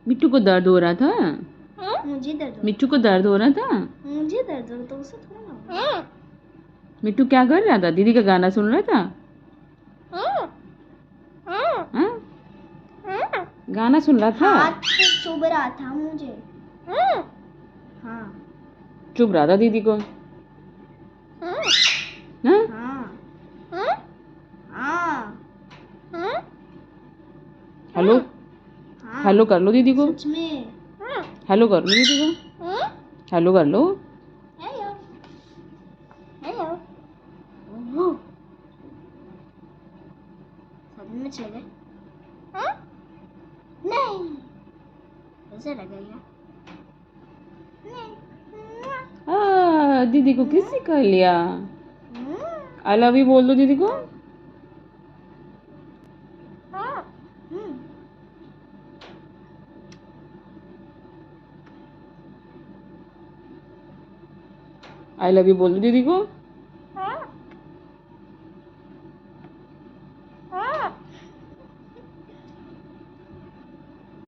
मिट्टू को दर्द हो रहा था। मुझे दर्द हो मिट्टू को दर्द हो रहा था। मुझे दर्द हो तो उसे थोड़ा ना। मिट्टू क्या कर रहा था? दीदी का गाना सुन रहा था। हाँ? गाना सुन रहा था। हाथ से चुभ रहा था मुझे। हाँ चुभ रहा था दीदी को। हाँ? हाँ हाँ हेलो हाँ हेलो कर लो दीदी को। सच में। हेलो कर लो दीदी को। हेलो कर लो। Hello hello. ओह सच में चले। नहीं कैसे लगेगा? दीदी को किसी कर लिया। आई लव यू बोल दो दीदी को। आई लव यू बोल दो दीदी को।